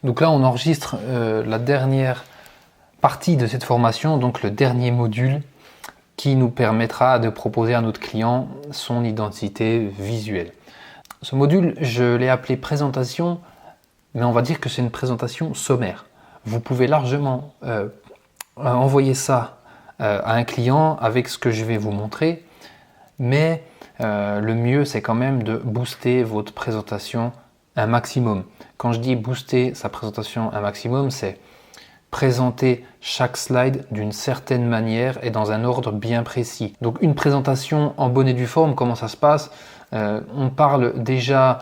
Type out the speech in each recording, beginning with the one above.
Donc là, on enregistre la dernière partie de cette formation, donc le dernier module qui nous permettra de proposer à notre client son identité visuelle. Ce module, je l'ai appelé présentation, mais on va dire que c'est une présentation sommaire. Vous pouvez largement envoyer ça à un client avec ce que je vais vous montrer, mais le mieux c'est quand même de booster votre présentation un maximum. Quand je dis booster sa présentation un maximum, c'est présenter chaque slide d'une certaine manière et dans un ordre bien précis. Donc une présentation en bonne et due forme, comment ça se passe? On parle déjà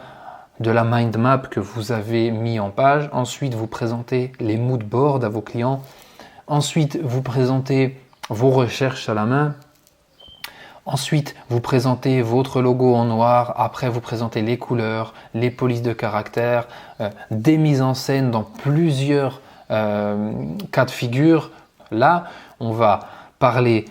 de la mind map que vous avez mis en page. Ensuite, vous présentez les mood boards à vos clients. Ensuite, vous présentez vos recherches à la main. Ensuite, vous présentez votre logo en noir. Après, vous présentez les couleurs, les polices de caractère, des mises en scène dans plusieurs cas de figure. Là, on va parler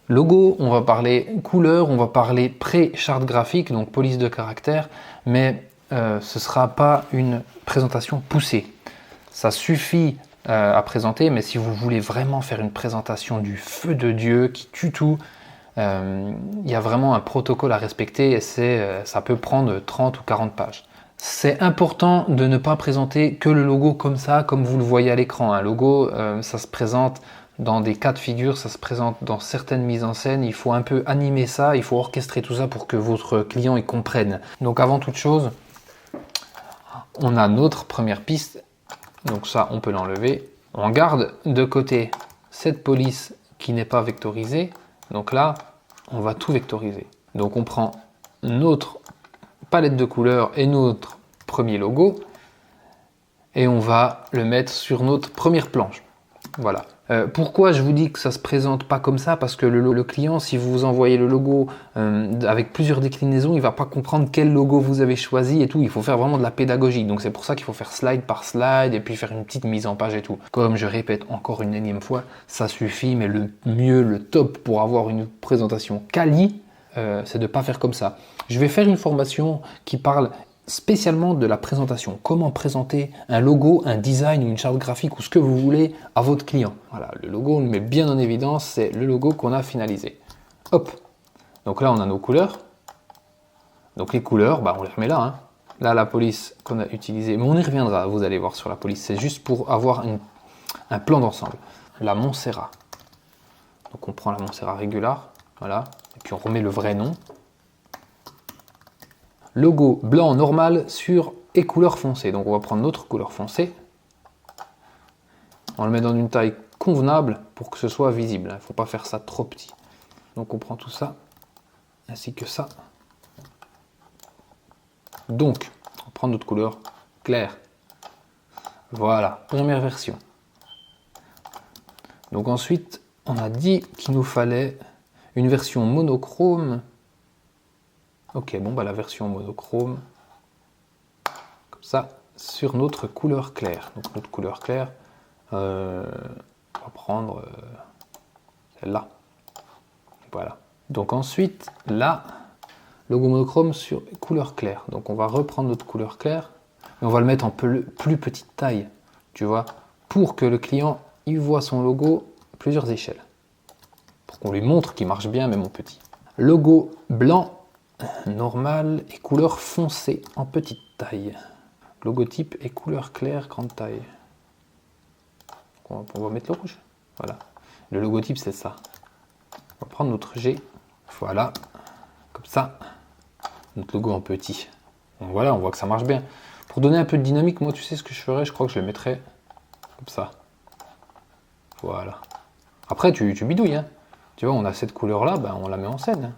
logo, on va parler couleur, on va parler pré-charte graphique, donc police de caractère, mais ce ne sera pas une présentation poussée. Ça suffit à présenter, mais si vous voulez vraiment faire une présentation du feu de Dieu qui tue tout, il y a vraiment un protocole à respecter et ça peut prendre 30 ou 40 pages. C'est important de ne pas présenter que le logo comme ça, comme vous le voyez à l'écran. Un logo, ça se présente dans des cas de figure, ça se présente dans certaines mises en scène. Il faut un peu animer ça, il faut orchestrer tout ça pour que votre client y comprenne. Donc avant toute chose, on a notre première piste. Donc ça, on peut l'enlever. On garde de côté cette police qui n'est pas vectorisée. Donc là, on va tout vectoriser. Donc on prend notre palette de couleurs et notre premier logo et on va le mettre sur notre première planche. Voilà. Pourquoi je vous dis que ça se présente pas comme ça? Parce que le client, si vous envoyez le logo avec plusieurs déclinaisons, il va pas comprendre quel logo vous avez choisi et tout. Il faut faire vraiment de la pédagogie. Donc c'est pour ça qu'il faut faire slide par slide et puis faire une petite mise en page et tout. Comme je répète encore une énième fois, ça suffit, mais le mieux, le top pour avoir une présentation quali, c'est de pas faire comme ça. Je vais faire une formation qui parle spécialement de la présentation. Comment présenter un logo, un design ou une charte graphique ou ce que vous voulez à votre client. Voilà, le logo, on le met bien en évidence, c'est le logo qu'on a finalisé. Hop. Donc là, on a nos couleurs. Donc les couleurs, on les remet là. Hein. Là, la police qu'on a utilisée, mais on y reviendra, vous allez voir sur la police. C'est juste pour avoir un plan d'ensemble. La Montserrat. Donc on prend la Montserrat Régular, voilà. Et puis on remet le vrai nom. Logo blanc normal sur et couleur foncée. Donc on va prendre notre couleur foncée. On le met dans une taille convenable pour que ce soit visible. Il ne faut pas faire ça trop petit. Donc on prend tout ça, ainsi que ça. Donc, on prend notre couleur claire. Voilà, première version. Donc ensuite, on a dit qu'il nous fallait une version monochrome. Ok, la version monochrome, comme ça, sur notre couleur claire. Donc notre couleur claire, on va prendre celle-là. Voilà. Donc ensuite, là, logo monochrome sur couleur claire. Donc on va reprendre notre couleur claire, et on va le mettre en plus petite taille, tu vois, pour que le client il voit son logo à plusieurs échelles. Pour qu'on lui montre qu'il marche bien, même en petit. Logo blanc normal et couleur foncée en petite taille. Logotype et couleur claire grande taille. On va mettre le rouge. Voilà. Le logotype c'est ça. On va prendre notre G. Voilà. Comme ça. Notre logo en petit. Donc voilà, on voit que ça marche bien. Pour donner un peu de dynamique, moi tu sais ce que je ferais? Je crois que je le mettrais comme ça. Voilà. Après tu bidouilles. Hein. Tu vois, on a cette couleur là, on la met en scène. Hein.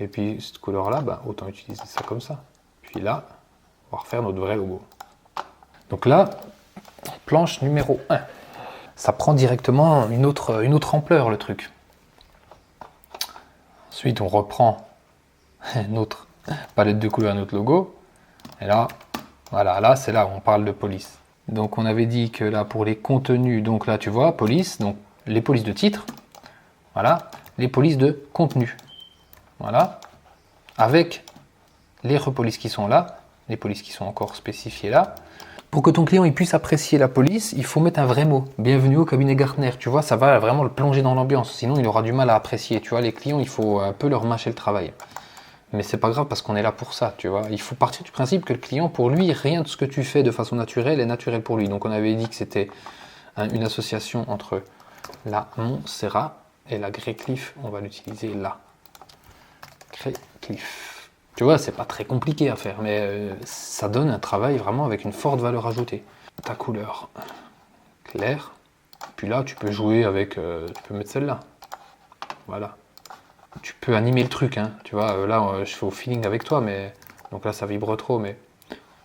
Et puis cette couleur là, autant utiliser ça comme ça. Puis là, on va refaire notre vrai logo. Donc là, planche numéro 1. Ça prend directement une autre ampleur le truc. Ensuite, on reprend notre palette de couleurs, notre logo. Et là, voilà, là c'est là où on parle de police. Donc on avait dit que là pour les contenus, donc là tu vois, police, donc les polices de titre. Voilà, les polices de contenu. Voilà, avec les repolices qui sont là, les polices qui sont encore spécifiées là. Pour que ton client il puisse apprécier la police, il faut mettre un vrai mot. Bienvenue au cabinet Gartner, tu vois, ça va vraiment le plonger dans l'ambiance. Sinon, il aura du mal à apprécier. Tu vois, les clients, il faut un peu leur mâcher le travail. Mais c'est pas grave parce qu'on est là pour ça, tu vois. Il faut partir du principe que le client, pour lui, rien de ce que tu fais de façon naturelle est naturel pour lui. Donc on avait dit que c'était une association entre la Montserrat et la Greycliff. On va l'utiliser là. Greycliff. Tu vois, c'est pas très compliqué à faire, mais ça donne un travail vraiment avec une forte valeur ajoutée. Ta couleur claire. Puis là, tu peux jouer avec... tu peux mettre celle-là. Voilà. Tu peux animer le truc, hein. Tu vois, là, je fais au feeling avec toi, mais... Donc là, ça vibre trop, mais...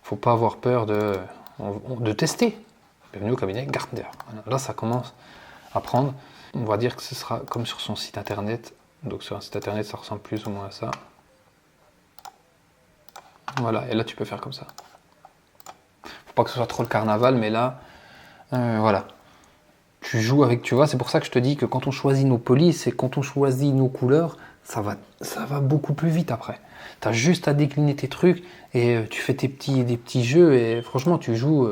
Faut pas avoir peur de tester. Bienvenue au cabinet Gartner. Là, ça commence à prendre. On va dire que ce sera comme sur son site internet. Donc sur un site internet, ça ressemble plus ou moins à ça. Voilà, et là, tu peux faire comme ça. Faut pas que ce soit trop le carnaval, mais là, voilà. Tu joues avec, tu vois, c'est pour ça que je te dis que quand on choisit nos polices et quand on choisit nos couleurs, ça va beaucoup plus vite après. Tu as juste à décliner tes trucs et tu fais des petits jeux et franchement, tu joues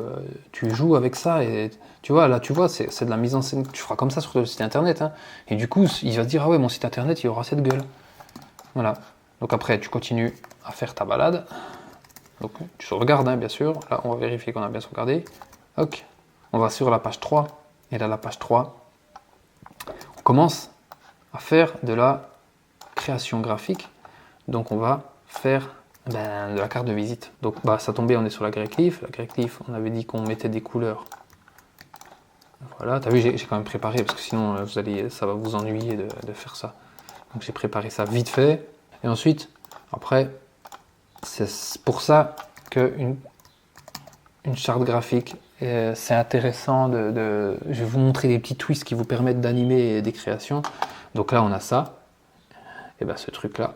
avec ça et tu vois, là, tu vois, c'est de la mise en scène. Tu feras comme ça sur le site internet, hein, et du coup, il va se dire, ah ouais, mon site internet, il aura cette gueule. Voilà. Donc après, tu continues à faire ta balade. Donc tu sauvegardes, hein, bien sûr. Là, on va vérifier qu'on a bien sauvegardé. Ok. On va sur la page 3. Et là, la page 3, on commence à faire de la création graphique. Donc, on va faire de la carte de visite. Donc, ça tombait, on est sur la Greycliff. La Greycliff, on avait dit qu'on mettait des couleurs. Voilà, t'as vu, j'ai quand même préparé, parce que sinon, ça va vous ennuyer de faire ça. Donc, j'ai préparé ça vite fait. Et ensuite, après, c'est pour ça qu'une charte graphique, c'est intéressant je vais vous montrer des petits twists qui vous permettent d'animer des créations. Donc là on a ça, et bien ce truc là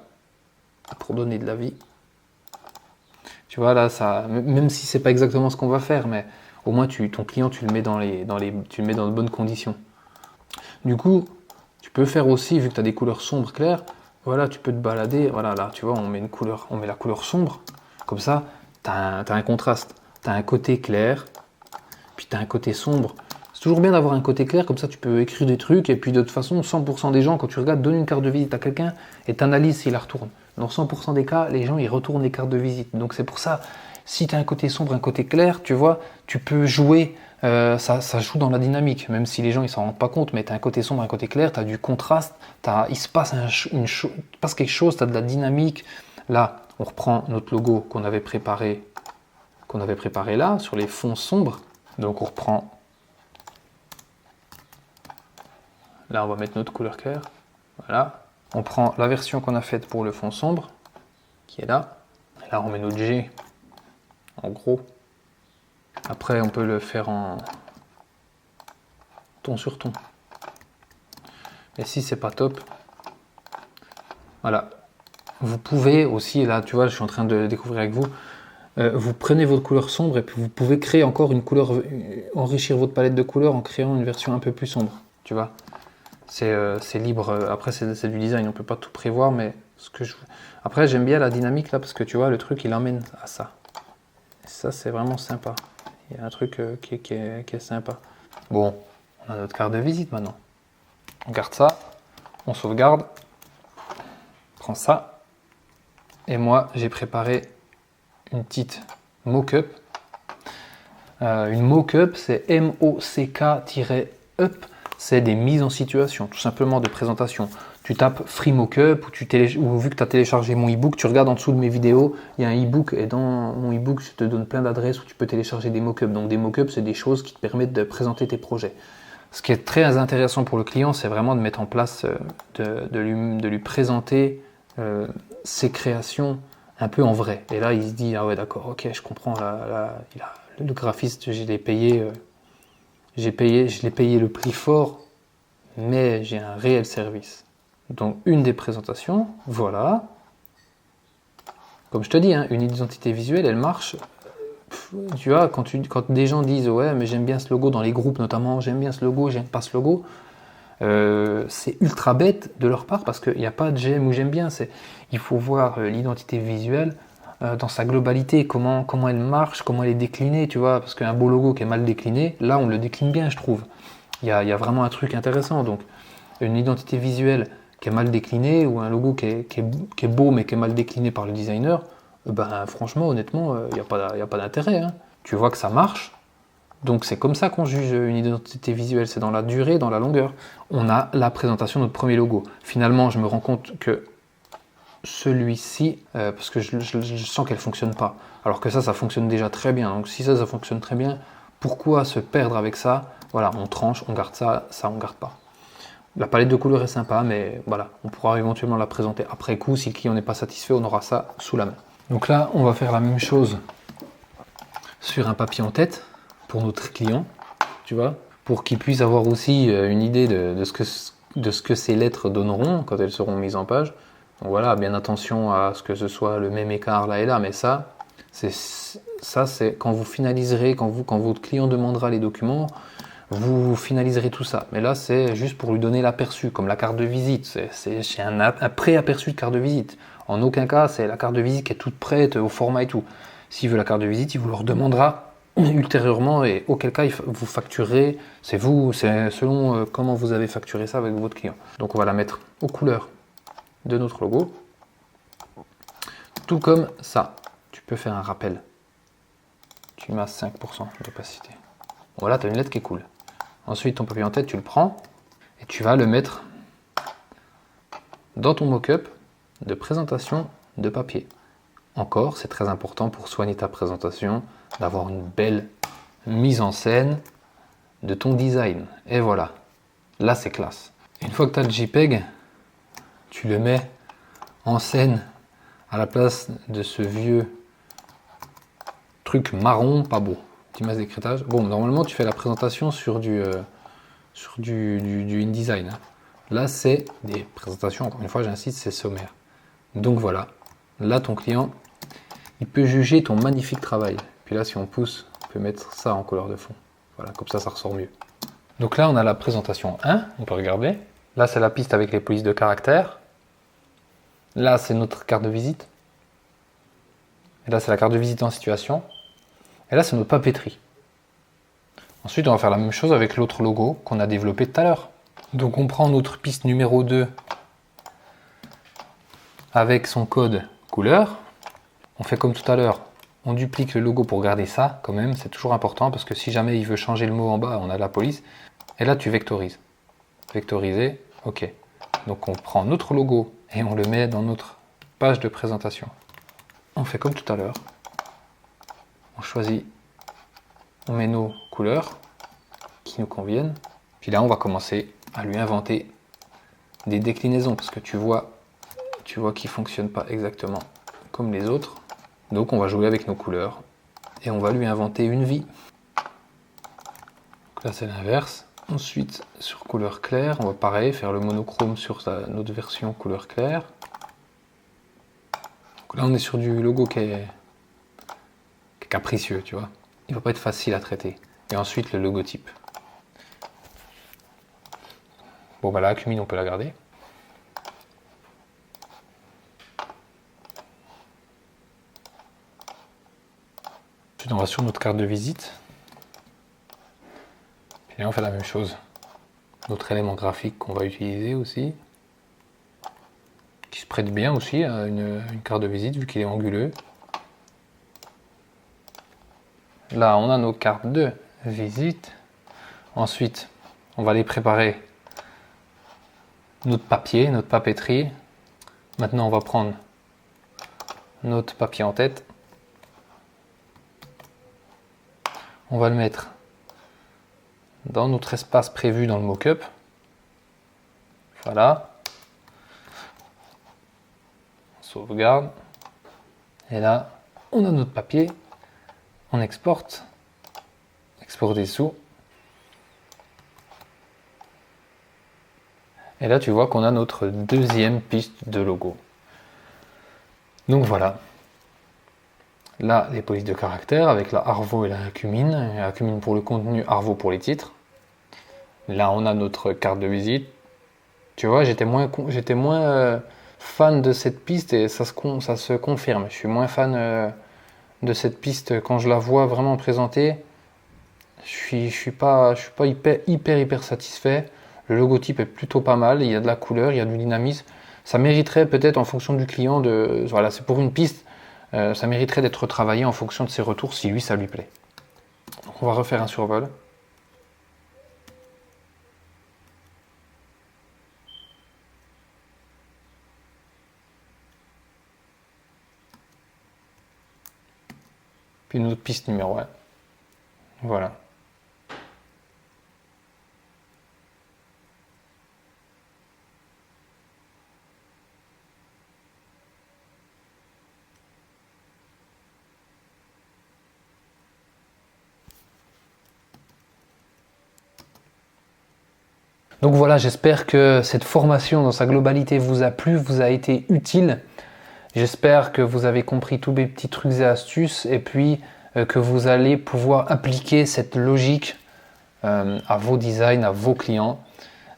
pour donner de la vie, tu vois là, ça, même si c'est pas exactement ce qu'on va faire, mais au moins ton client tu le mets tu le mets dans de bonnes conditions. Du coup tu peux faire aussi, vu que tu as des couleurs sombres claires, voilà, tu peux te balader, voilà, là tu vois, on met la couleur sombre, comme ça tu as un contraste. Tu as un côté clair, puis tu as un côté sombre. C'est toujours bien d'avoir un côté clair, comme ça tu peux écrire des trucs, et puis de toute façon, 100% des gens, quand tu regardes, donne une carte de visite à quelqu'un, et tu analyses s'il la retourne. Dans 100% des cas, les gens, ils retournent les cartes de visite. Donc c'est pour ça, si tu as un côté sombre, un côté clair, tu vois, tu peux jouer, ça joue dans la dynamique, même si les gens, ils s'en rendent pas compte, mais tu as un côté sombre, un côté clair, tu as du contraste, il se passe quelque chose, tu as de la dynamique. Là, on reprend notre logo qu'on avait préparé là, sur les fonds sombres. Donc on reprend, là on va mettre notre couleur claire, voilà. On prend la version qu'on a faite pour le fond sombre, qui est là. Et là on met notre G, en gros. Après on peut le faire en ton sur ton. Et si c'est pas top, voilà. Vous pouvez aussi, là tu vois, je suis en train de découvrir avec vous, vous prenez votre couleur sombre et puis vous pouvez créer encore une couleur, enrichir votre palette de couleurs en créant une version un peu plus sombre, tu vois. C'est libre, après c'est du design, on peut pas tout prévoir, mais après j'aime bien la dynamique là, parce que tu vois, le truc il emmène à ça. Et ça c'est vraiment sympa, il y a un truc qui est sympa. Bon, on a notre carte de visite maintenant. On garde ça, on sauvegarde, on prend ça, et moi j'ai préparé une petite mock-up. Une mock-up, c'est M-O-C-K-up, c'est des mises en situation, tout simplement de présentation. Tu tapes Free Mockup ou vu que tu as téléchargé mon e-book, tu regardes en dessous de mes vidéos, il y a un e-book et dans mon e-book, je te donne plein d'adresses où tu peux télécharger des mock-ups. Donc des mock-ups, c'est des choses qui te permettent de présenter tes projets. Ce qui est très intéressant pour le client, c'est vraiment de mettre en place, de lui présenter ses créations un peu en vrai. Et là, il se dit, ah ouais, d'accord, ok, je comprends, le graphiste, je l'ai payé le prix fort, mais j'ai un réel service. Donc, une des présentations, voilà. Comme je te dis, hein, une identité visuelle, elle marche. Tu vois, quand des gens disent, ouais, mais j'aime bien ce logo dans les groupes notamment, j'aime bien ce logo, j'aime pas ce logo, c'est ultra bête de leur part parce qu'il n'y a pas de j'aime ou j'aime bien. Il faut voir l'identité visuelle dans sa globalité, comment elle marche, comment elle est déclinée, tu vois, parce qu'un beau logo qui est mal décliné, là on le décline bien, je trouve. Il y a vraiment un truc intéressant, donc une identité visuelle qui est mal déclinée ou un logo qui est beau mais qui est mal décliné par le designer, ben franchement, honnêtement, il n'y a pas d'intérêt, hein. Tu vois que ça marche, donc c'est comme ça qu'on juge une identité visuelle, c'est dans la durée, dans la longueur. On a la présentation de notre premier logo. Finalement, je me rends compte que celui-ci, parce que je sens qu'elle ne fonctionne pas. Alors que ça fonctionne déjà très bien. Donc si ça fonctionne très bien, pourquoi se perdre avec ça? Voilà, on tranche, on garde ça, on garde pas. La palette de couleurs est sympa, mais voilà, on pourra éventuellement la présenter après coup. Si le client n'est pas satisfait, on aura ça sous la main. Donc là, on va faire la même chose sur un papier en tête pour notre client, tu vois, pour qu'il puisse avoir aussi une idée de ce que ces lettres donneront quand elles seront mises en page. Donc voilà, bien attention à ce que ce soit le même écart là et là, mais ça c'est quand vous finaliserez, quand votre client demandera les documents, vous finaliserez tout ça. Mais là, c'est juste pour lui donner l'aperçu, comme la carte de visite. C'est un pré-aperçu de carte de visite. En aucun cas, c'est la carte de visite qui est toute prête au format et tout. S'il veut la carte de visite, il vous le redemandera ultérieurement et auquel cas vous facturerez. C'est selon comment vous avez facturé ça avec votre client. Donc on va la mettre aux couleurs de notre logo. Tout comme ça. Tu peux faire un rappel. Tu mets à 5% d'opacité. Voilà, tu as une lettre qui est cool. Ensuite, ton papier en tête, tu le prends et tu vas le mettre dans ton mock-up de présentation de papier. Encore, c'est très important pour soigner ta présentation, d'avoir une belle mise en scène de ton design. Et voilà, là c'est classe. Une fois que tu as le JPEG, tu le mets en scène à la place de ce vieux truc marron pas beau. Petit masse d'écritage. Bon, normalement tu fais la présentation sur du InDesign. Là c'est des présentations, encore une fois j'insiste, c'est sommaire. Donc voilà, là ton client il peut juger ton magnifique travail. Puis là si on pousse, on peut mettre ça en couleur de fond. Voilà, comme ça ressort mieux. Donc là on a la présentation 1, on peut regarder. Là c'est la piste avec les polices de caractère. Là c'est notre carte de visite. Et là c'est la carte de visite en situation. Et là c'est notre papeterie. Ensuite on va faire la même chose avec l'autre logo qu'on a développé tout à l'heure. Donc on prend notre piste numéro 2 avec son code couleur. On fait comme tout à l'heure, on duplique le logo pour garder ça quand même, c'est toujours important parce que si jamais il veut changer le mot en bas, on a la police. Et là tu vectorises. Vectoriser, ok. Donc on prend notre logo et on le met dans notre page de présentation. On fait comme tout à l'heure. On choisit, on met nos couleurs qui nous conviennent. Puis là on va commencer à lui inventer des déclinaisons parce que tu vois qu'il ne fonctionne pas exactement comme les autres. Donc on va jouer avec nos couleurs et on va lui inventer une vie. Donc là c'est l'inverse. Ensuite sur couleur claire, on va pareil faire le monochrome sur notre version couleur claire. Donc là on est sur du logo qui est capricieux, tu vois. Il va pas être facile à traiter. Et ensuite le logotype. Bon bah la cumine on peut la garder. Ensuite, on va sur notre carte de visite. Puis là, on fait la même chose. Notre élément graphique qu'on va utiliser aussi. Qui se prête bien aussi à une carte de visite vu qu'il est anguleux. Là, on a nos cartes de visite. Ensuite, on va les préparer. Notre papier, notre papeterie. Maintenant, on va prendre notre papier en tête. On va le mettre dans notre espace prévu dans le mock-up. Voilà. On sauvegarde. Et là, on a notre papier. On exporte. Exporter sous. Et là, tu vois qu'on a notre deuxième piste de logo. Donc voilà. Là, les polices de caractère avec la Arvo et la Cumine. La Cumine pour le contenu, Arvo pour les titres. Là, on a notre carte de visite. Tu vois, j'étais moins fan de cette piste et ça se confirme. Je suis moins fan de cette piste quand je la vois vraiment présentée. Je suis pas hyper satisfait. Le logotype est plutôt pas mal, il y a de la couleur, il y a du dynamisme. Ça mériterait peut-être en fonction du client voilà, c'est pour une piste, ça mériterait d'être travaillé en fonction de ses retours si lui ça lui plaît. Donc on va refaire un survol. Puis une autre piste numéro 1. Voilà. Donc voilà, j'espère que cette formation dans sa globalité vous a plu, vous a été utile. J'espère que vous avez compris tous mes petits trucs et astuces et puis que vous allez pouvoir appliquer cette logique à vos designs, à vos clients.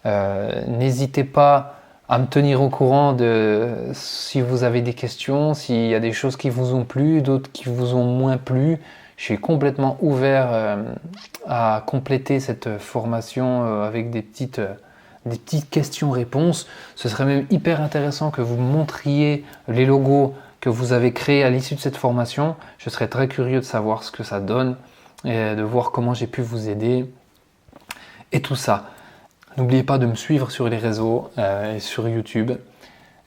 N'hésitez pas à me tenir au courant de si vous avez des questions, s'il y a des choses qui vous ont plu, d'autres qui vous ont moins plu. Je suis complètement ouvert à compléter cette formation avec des petites questions-réponses. Ce serait même hyper intéressant que vous montriez les logos que vous avez créés à l'issue de cette formation. Je serais très curieux de savoir ce que ça donne et de voir comment j'ai pu vous aider et tout ça. N'oubliez pas de me suivre sur les réseaux et sur YouTube.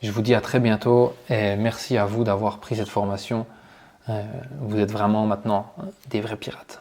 Je vous dis à très bientôt et merci à vous d'avoir pris cette formation. Vous êtes vraiment maintenant des vrais pirates.